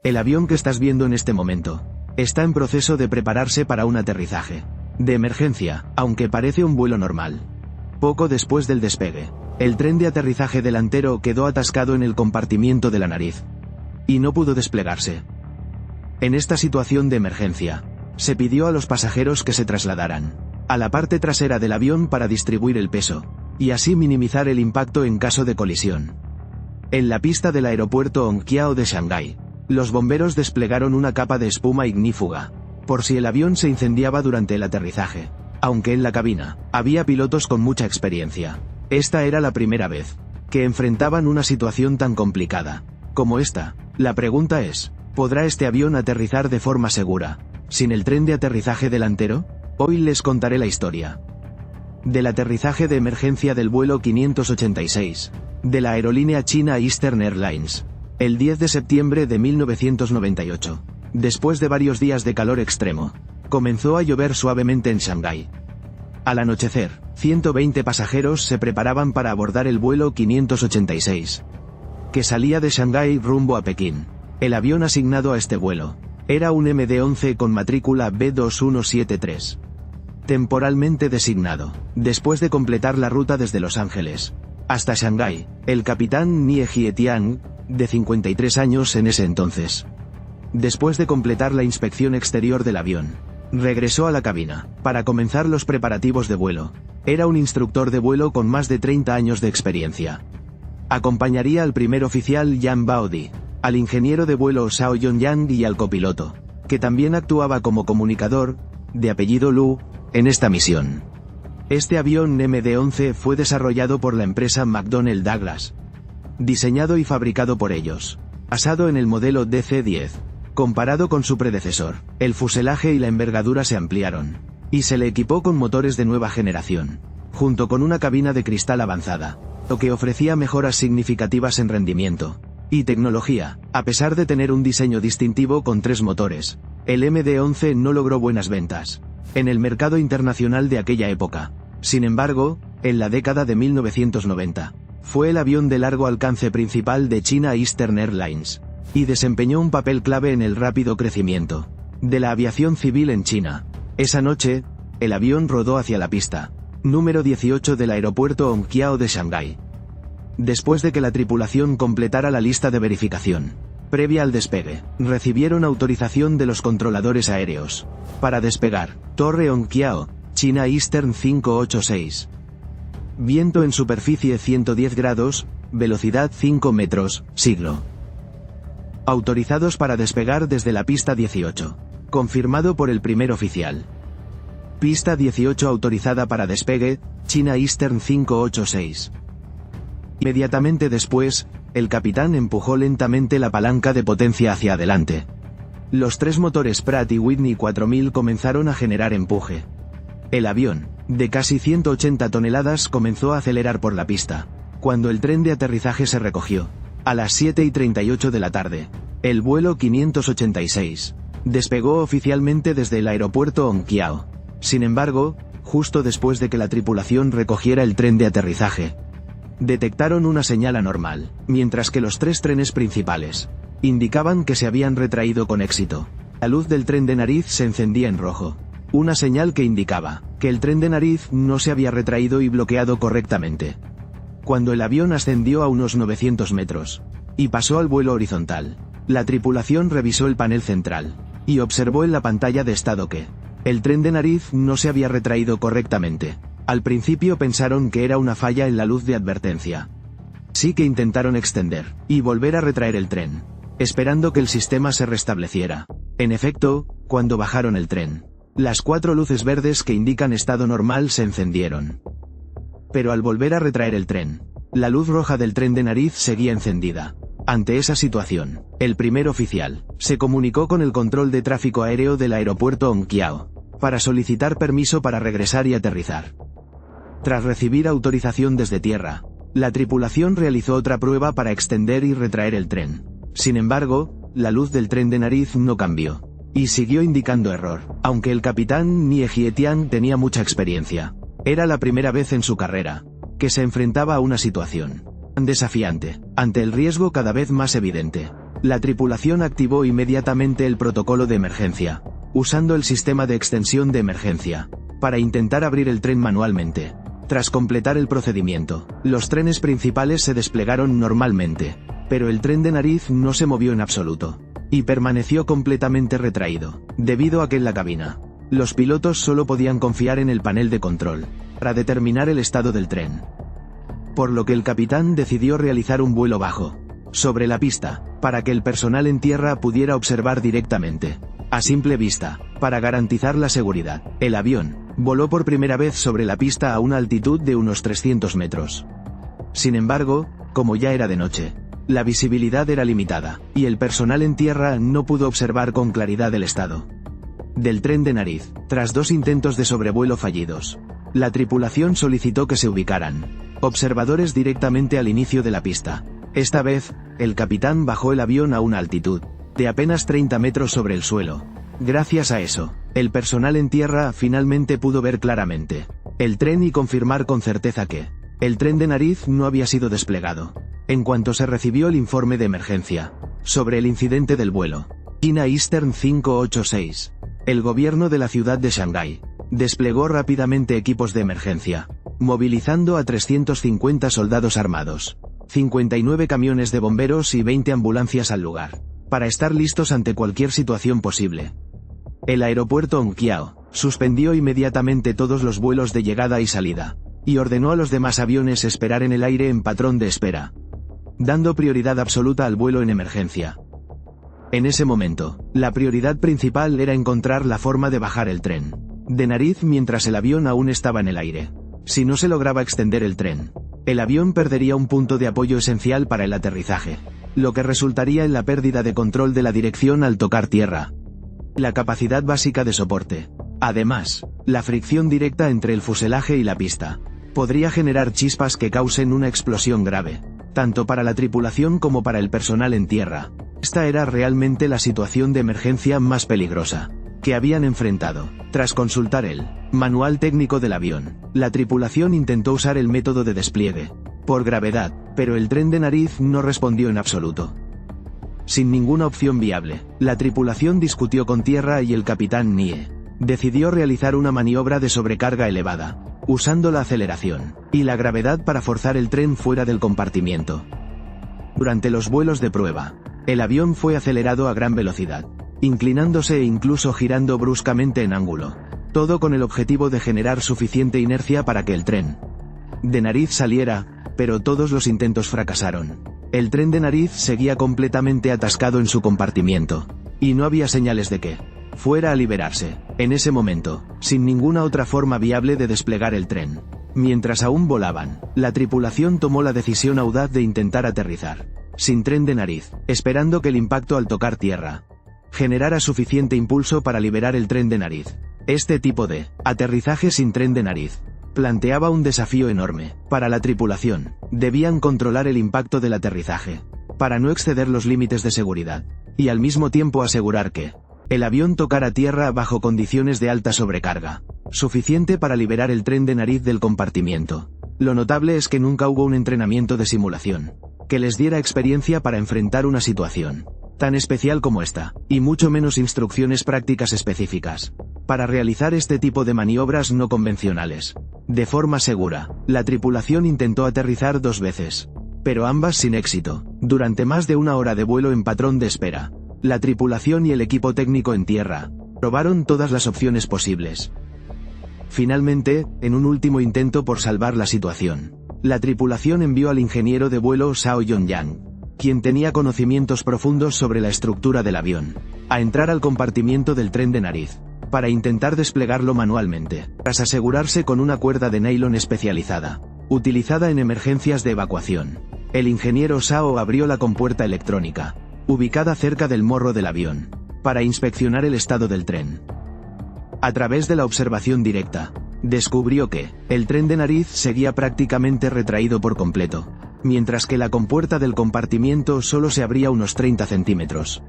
El avión que estás viendo en este momento está en proceso de prepararse para un aterrizaje de emergencia, aunque parece un vuelo normal. Poco después del despegue, el tren de aterrizaje delantero quedó atascado en el compartimiento de la nariz y no pudo desplegarse. En esta situación de emergencia, se pidió a los pasajeros que se trasladaran a la parte trasera del avión para distribuir el peso y así minimizar el impacto en caso de colisión. En la pista del aeropuerto Hongqiao de Shanghái, los bomberos desplegaron una capa de espuma ignífuga por si el avión se incendiaba durante el aterrizaje. Aunque en la cabina había pilotos con mucha experiencia, esta era la primera vez que enfrentaban una situación tan complicada como esta. La pregunta es, ¿podrá este avión aterrizar de forma segura sin el tren de aterrizaje delantero? Hoy les contaré la historia del aterrizaje de emergencia del vuelo 586 de la aerolínea china Eastern Airlines, el 10 de septiembre de 1998. Después de varios días de calor extremo, comenzó a llover suavemente en Shanghái. Al anochecer, 120 pasajeros se preparaban para abordar el vuelo 586, que salía de Shanghái rumbo a Pekín. El avión asignado a este vuelo era un MD-11 con matrícula B2173. Temporalmente designado, después de completar la ruta desde Los Ángeles hasta Shanghái, el capitán Nie Jietian, de 53 años en ese entonces, después de completar la inspección exterior del avión, regresó a la cabina para comenzar los preparativos de vuelo. Era un instructor de vuelo con más de 30 años de experiencia. Acompañaría al primer oficial Yan Baodi, al ingeniero de vuelo Shao Yongyang y al copiloto, que también actuaba como comunicador, de apellido Lu, en esta misión. Este avión MD-11 fue desarrollado por la empresa McDonnell Douglas, diseñado y fabricado por ellos, basado en el modelo DC-10. Comparado con su predecesor, el fuselaje y la envergadura se ampliaron, y se le equipó con motores de nueva generación, junto con una cabina de cristal avanzada, lo que ofrecía mejoras significativas en rendimiento y tecnología. A pesar de tener un diseño distintivo con 3 motores, el MD-11 no logró buenas ventas en el mercado internacional de aquella época. Sin embargo, en la década de 1990, fue el avión de largo alcance principal de China Eastern Airlines, y desempeñó un papel clave en el rápido crecimiento de la aviación civil en China. Esa noche, el avión rodó hacia la pista número 18 del aeropuerto Hongqiao de Shanghái. Después de que la tripulación completara la lista de verificación previa al despegue, recibieron autorización de los controladores aéreos para despegar. Torre Hongqiao, China Eastern 586. Viento en superficie 110 grados, velocidad 5 metros, siglo. Autorizados para despegar desde la pista 18. Confirmado por el primer oficial. Pista 18 autorizada para despegue, China Eastern 586. Inmediatamente después, el capitán empujó lentamente la palanca de potencia hacia adelante. Los 3 motores Pratt y Whitney 4000 comenzaron a generar empuje. El avión, de casi 180 toneladas, comenzó a acelerar por la pista. Cuando el tren de aterrizaje se recogió, a las 7:38 de la tarde, el vuelo 586 despegó oficialmente desde el aeropuerto Hongqiao. Sin embargo, justo después de que la tripulación recogiera el tren de aterrizaje, detectaron una señal anormal, mientras que los 3 trenes principales indicaban que se habían retraído con éxito. La luz del tren de nariz se encendía en rojo, una señal que indicaba que el tren de nariz no se había retraído y bloqueado correctamente. Cuando el avión ascendió a unos 900 metros y pasó al vuelo horizontal, la tripulación revisó el panel central y observó en la pantalla de estado que el tren de nariz no se había retraído correctamente. Al principio pensaron que era una falla en la luz de advertencia. Sí que intentaron extender y volver a retraer el tren, esperando que el sistema se restableciera. En efecto, cuando bajaron el tren, las 4 luces verdes que indican estado normal se encendieron. Pero al volver a retraer el tren, la luz roja del tren de nariz seguía encendida. Ante esa situación, el primer oficial se comunicó con el control de tráfico aéreo del aeropuerto Hongqiao para solicitar permiso para regresar y aterrizar. Tras recibir autorización desde tierra, la tripulación realizó otra prueba para extender y retraer el tren. Sin embargo, la luz del tren de nariz no cambió y siguió indicando error. Aunque el capitán Nie Jietian tenía mucha experiencia, era la primera vez en su carrera que se enfrentaba a una situación tan desafiante, ante el riesgo cada vez más evidente La tripulación activó inmediatamente el protocolo de emergencia, usando el sistema de extensión de emergencia, para intentar abrir el tren manualmente. Tras completar el procedimiento, los trenes principales se desplegaron normalmente, pero el tren de nariz no se movió en absoluto, y permaneció completamente retraído, debido a que en la cabina, los pilotos solo podían confiar en el panel de control, para determinar el estado del tren. Por lo que el capitán decidió realizar un vuelo bajo, sobre la pista, para que el personal en tierra pudiera observar directamente, a simple vista, para garantizar la seguridad. El avión voló por primera vez sobre la pista a una altitud de unos 300 metros. Sin embargo, como ya era de noche, la visibilidad era limitada, y el personal en tierra no pudo observar con claridad el estado del tren de nariz. Tras 2 intentos de sobrevuelo fallidos, la tripulación solicitó que se ubicaran observadores directamente al inicio de la pista. Esta vez, el capitán bajó el avión a una altitud de apenas 30 metros sobre el suelo. Gracias a eso, el personal en tierra finalmente pudo ver claramente el tren y confirmar con certeza que el tren de nariz no había sido desplegado. En cuanto se recibió el informe de emergencia sobre el incidente del vuelo China Eastern 586, el gobierno de la ciudad de Shanghái desplegó rápidamente equipos de emergencia, movilizando a 350 soldados armados, 59 camiones de bomberos y 20 ambulancias al lugar, para estar listos ante cualquier situación posible. El aeropuerto Hongqiao suspendió inmediatamente todos los vuelos de llegada y salida, y ordenó a los demás aviones esperar en el aire en patrón de espera, dando prioridad absoluta al vuelo en emergencia. En ese momento, la prioridad principal era encontrar la forma de bajar el tren de nariz mientras el avión aún estaba en el aire. Si no se lograba extender el tren, el avión perdería un punto de apoyo esencial para el aterrizaje, lo que resultaría en la pérdida de control de la dirección al tocar tierra, la capacidad básica de soporte. Además, la fricción directa entre el fuselaje y la pista podría generar chispas que causen una explosión grave, tanto para la tripulación como para el personal en tierra. Esta era realmente la situación de emergencia más peligrosa que habían enfrentado. Tras consultar el manual técnico del avión, la tripulación intentó usar el método de despliegue por gravedad, pero el tren de nariz no respondió en absoluto. Sin ninguna opción viable, la tripulación discutió con tierra y el capitán Nie decidió realizar una maniobra de sobrecarga elevada, usando la aceleración y la gravedad para forzar el tren fuera del compartimiento. Durante los vuelos de prueba, el avión fue acelerado a gran velocidad, inclinándose e incluso girando bruscamente en ángulo, todo con el objetivo de generar suficiente inercia para que el tren de nariz saliera, pero todos los intentos fracasaron. El tren de nariz seguía completamente atascado en su compartimiento, y no había señales de que fuera a liberarse, en ese momento, sin ninguna otra forma viable de desplegar el tren. Mientras aún volaban, la tripulación tomó la decisión audaz de intentar aterrizar sin tren de nariz, esperando que el impacto al tocar tierra generara suficiente impulso para liberar el tren de nariz. Este tipo de aterrizaje sin tren de nariz planteaba un desafío enorme para la tripulación. Debían controlar el impacto del aterrizaje para no exceder los límites de seguridad, y al mismo tiempo asegurar que el avión tocara tierra bajo condiciones de alta sobrecarga, suficiente para liberar el tren de nariz del compartimiento. Lo notable es que nunca hubo un entrenamiento de simulación que les diera experiencia para enfrentar una situación tan especial como esta, y mucho menos instrucciones prácticas específicas para realizar este tipo de maniobras no convencionales. De forma segura, la tripulación intentó aterrizar 2 veces, pero ambas sin éxito. Durante más de 1 hora de vuelo en patrón de espera, la tripulación y el equipo técnico en tierra probaron todas las opciones posibles. Finalmente, en un último intento por salvar la situación, la tripulación envió al ingeniero de vuelo Zhao Yongyang, quien tenía conocimientos profundos sobre la estructura del avión, a entrar al compartimiento del tren de nariz, para intentar desplegarlo manualmente, tras asegurarse con una cuerda de nylon especializada, utilizada en emergencias de evacuación. El ingeniero Zhao abrió la compuerta electrónica, ubicada cerca del morro del avión, para inspeccionar el estado del tren. A través de la observación directa, descubrió que el tren de nariz seguía prácticamente retraído por completo, mientras que la compuerta del compartimiento solo se abría unos 30 centímetros.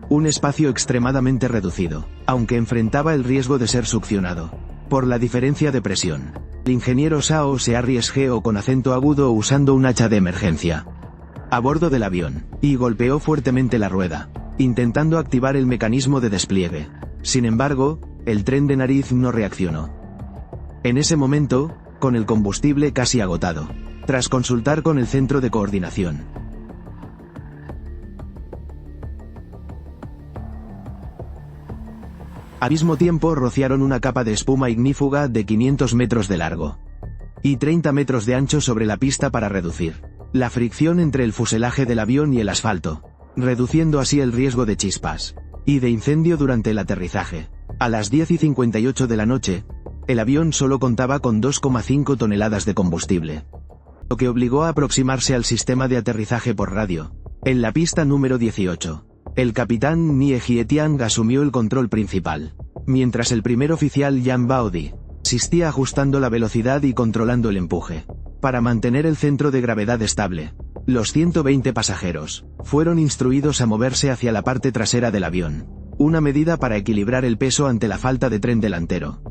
Un espacio extremadamente reducido, aunque enfrentaba el riesgo de ser succionado por la diferencia de presión. El ingeniero Zhao se arriesgó con acento agudo usando un hacha de emergencia a bordo del avión, y golpeó fuertemente la rueda, intentando activar el mecanismo de despliegue. Sin embargo, el tren de nariz no reaccionó. En ese momento, con el combustible casi agotado, tras consultar con el centro de coordinación, al mismo tiempo rociaron una capa de espuma ignífuga de 500 metros de largo y 30 metros de ancho sobre la pista para reducir la fricción entre el fuselaje del avión y el asfalto, reduciendo así el riesgo de chispas y de incendio durante el aterrizaje. A las 10:58 de la noche, el avión solo contaba con 2,5 toneladas de combustible, lo que obligó a aproximarse al sistema de aterrizaje por radio. En la pista número 18, el capitán Nie Hietiang asumió el control principal, mientras el primer oficial Yang Baodi asistía ajustando la velocidad y controlando el empuje, para mantener el centro de gravedad estable. Los 120 pasajeros fueron instruidos a moverse hacia la parte trasera del avión, una medida para equilibrar el peso ante la falta de tren delantero.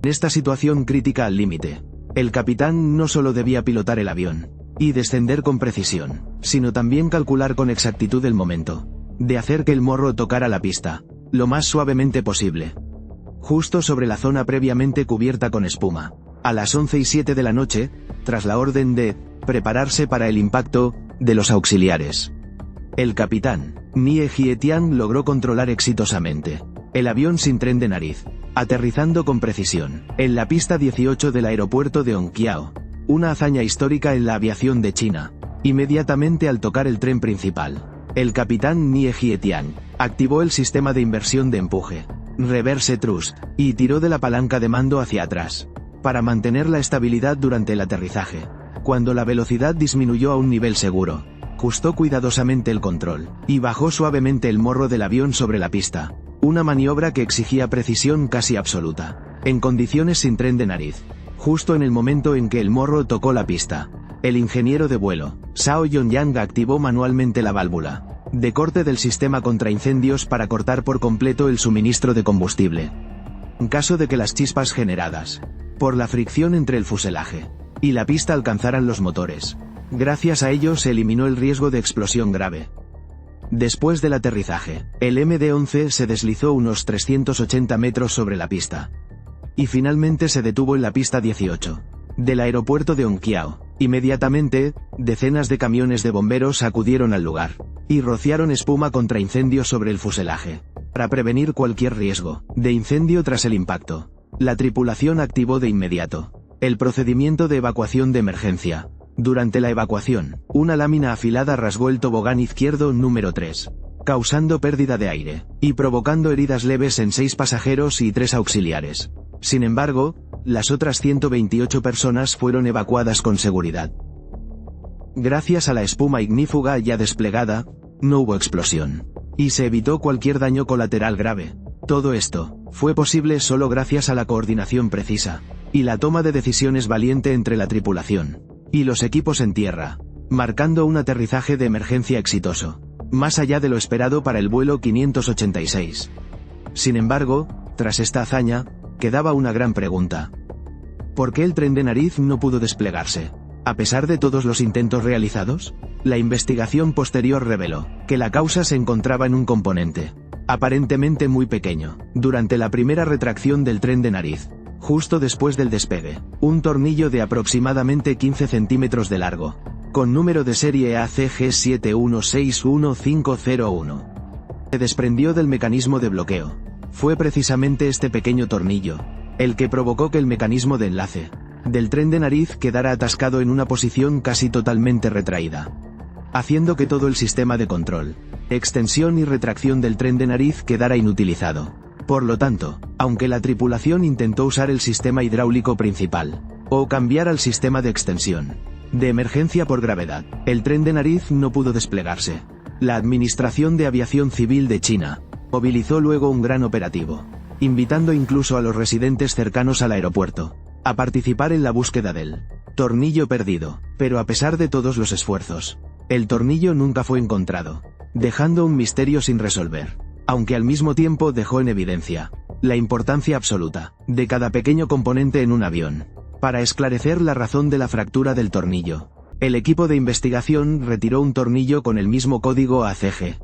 En esta situación crítica al límite, el capitán no solo debía pilotar el avión y descender con precisión, sino también calcular con exactitud el momento de hacer que el morro tocara la pista lo más suavemente posible, justo sobre la zona previamente cubierta con espuma. A las 11:07 de la noche, tras la orden de prepararse para el impacto de los auxiliares, el capitán Nie Hietiang logró controlar exitosamente el avión sin tren de nariz, aterrizando con precisión en la pista 18 del aeropuerto de Hongqiao, una hazaña histórica en la aviación de China. Inmediatamente al tocar el tren principal, el capitán Nie Hietiang activó el sistema de inversión de empuje, reverse thrust, y tiró de la palanca de mando hacia atrás, para mantener la estabilidad durante el aterrizaje. Cuando la velocidad disminuyó a un nivel seguro, ajustó cuidadosamente el control, y bajó suavemente el morro del avión sobre la pista, una maniobra que exigía precisión casi absoluta, en condiciones sin tren de nariz. Justo en el momento en que el morro tocó la pista, el ingeniero de vuelo, Zhao Yongyang, activó manualmente la válvula de corte del sistema contra incendios para cortar por completo el suministro de combustible. En caso de que las chispas generadas por la fricción entre el fuselaje y la pista alcanzaran los motores, gracias a ello se eliminó el riesgo de explosión grave. Después del aterrizaje, el MD-11 se deslizó unos 380 metros sobre la pista, y finalmente se detuvo en la pista 18 del aeropuerto de Hongqiao. Inmediatamente, decenas de camiones de bomberos acudieron al lugar y rociaron espuma contra incendios sobre el fuselaje, para prevenir cualquier riesgo de incendio tras el impacto. La tripulación activó de inmediato el procedimiento de evacuación de emergencia. Durante la evacuación, una lámina afilada rasgó el tobogán izquierdo número 3, causando pérdida de aire y provocando heridas leves en 6 pasajeros y 3 auxiliares. Sin embargo, las otras 128 personas fueron evacuadas con seguridad. Gracias a la espuma ignífuga ya desplegada, no hubo explosión, y se evitó cualquier daño colateral grave. Todo esto fue posible solo gracias a la coordinación precisa y la toma de decisiones valiente entre la tripulación y los equipos en tierra, marcando un aterrizaje de emergencia exitoso, más allá de lo esperado para el vuelo 586. Sin embargo, tras esta hazaña, quedaba una gran pregunta. ¿Por qué el tren de nariz no pudo desplegarse? A pesar de todos los intentos realizados, la investigación posterior reveló que la causa se encontraba en un componente aparentemente muy pequeño. Durante la primera retracción del tren de nariz, justo después del despegue, un tornillo de aproximadamente 15 centímetros de largo, con número de serie ACG7161501, se desprendió del mecanismo de bloqueo. Fue precisamente este pequeño tornillo el que provocó que el mecanismo de enlace del tren de nariz quedara atascado en una posición casi totalmente retraída, haciendo que todo el sistema de control, extensión y retracción del tren de nariz quedara inutilizado. Por lo tanto, aunque la tripulación intentó usar el sistema hidráulico principal, o cambiar al sistema de extensión de emergencia por gravedad, el tren de nariz no pudo desplegarse. La Administración de Aviación Civil de China movilizó luego un gran operativo, invitando incluso a los residentes cercanos al aeropuerto a participar en la búsqueda del tornillo perdido, pero a pesar de todos los esfuerzos, el tornillo nunca fue encontrado, dejando un misterio sin resolver, aunque al mismo tiempo dejó en evidencia la importancia absoluta de cada pequeño componente en un avión. Para esclarecer la razón de la fractura del tornillo, El equipo de investigación retiró un tornillo con el mismo código ACG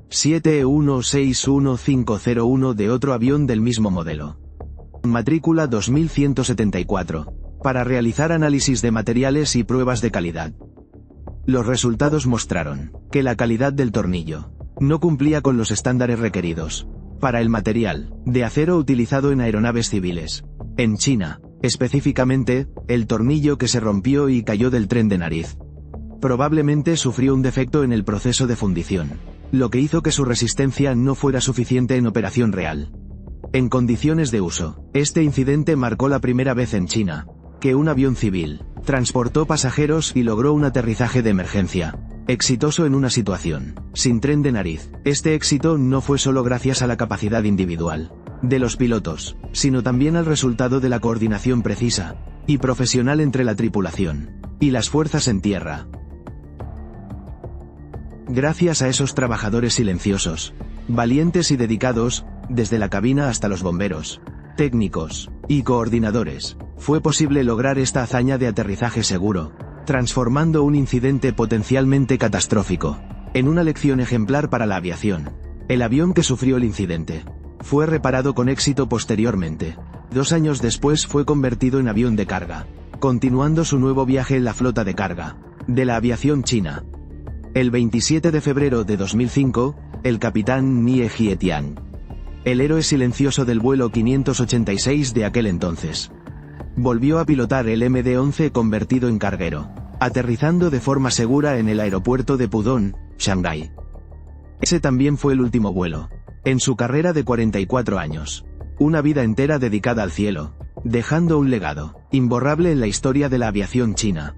7161501 de otro avión del mismo modelo. Matrícula 2174. Para realizar análisis de materiales y pruebas de calidad. Los resultados mostraron que la calidad del tornillo no cumplía con los estándares requeridos para el material de acero utilizado en aeronaves civiles. En China, específicamente, el tornillo que se rompió y cayó del tren de nariz probablemente sufrió un defecto en el proceso de fundición, lo que hizo que su resistencia no fuera suficiente en operación real. En condiciones de uso, este incidente marcó la primera vez en China que un avión civil transportó pasajeros y logró un aterrizaje de emergencia exitoso en una situación sin tren de nariz. Este éxito no fue solo gracias a la capacidad individual de los pilotos, sino también al resultado de la coordinación precisa y profesional entre la tripulación y las fuerzas en tierra. Gracias a esos trabajadores silenciosos, valientes y dedicados, desde la cabina hasta los bomberos, técnicos y coordinadores, fue posible lograr esta hazaña de aterrizaje seguro, transformando un incidente potencialmente catastrófico en una lección ejemplar para la aviación. El avión que sufrió el incidente fue reparado con éxito posteriormente. 2 años después fue convertido en avión de carga, continuando su nuevo viaje en la flota de carga de la aviación china. El 27 de febrero de 2005, el capitán Nie Jietian, el héroe silencioso del vuelo 586 de aquel entonces, volvió a pilotar el MD-11 convertido en carguero, aterrizando de forma segura en el aeropuerto de Pudong, Shanghái. Ese también fue el último vuelo en su carrera de 44 años, una vida entera dedicada al cielo, dejando un legado imborrable en la historia de la aviación china.